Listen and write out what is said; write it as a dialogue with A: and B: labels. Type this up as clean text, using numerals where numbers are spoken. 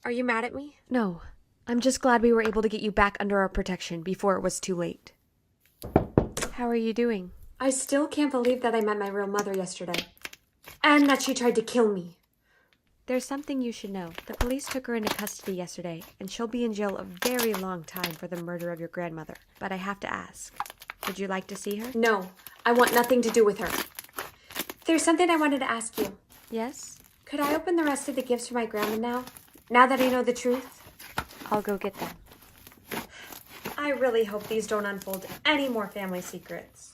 A: Are you mad at me?
B: No. I'm just glad we were able to get you back under our protection before it was too late. How are you doing?
A: I still can't believe that I met my real mother yesterday. And that she tried to kill me.
B: There's something you should know. The police took her into custody yesterday, and she'll be in jail a very long time for the murder of your grandmother. But I have to ask, would you like to see her?
A: No, I want nothing to do with her. There's something I wanted to ask you.
B: Yes?
A: Could I open the rest of the gifts for my grandma now? Now that I know the truth?
B: I'll go get them.
A: I really hope these don't unfold any more family secrets.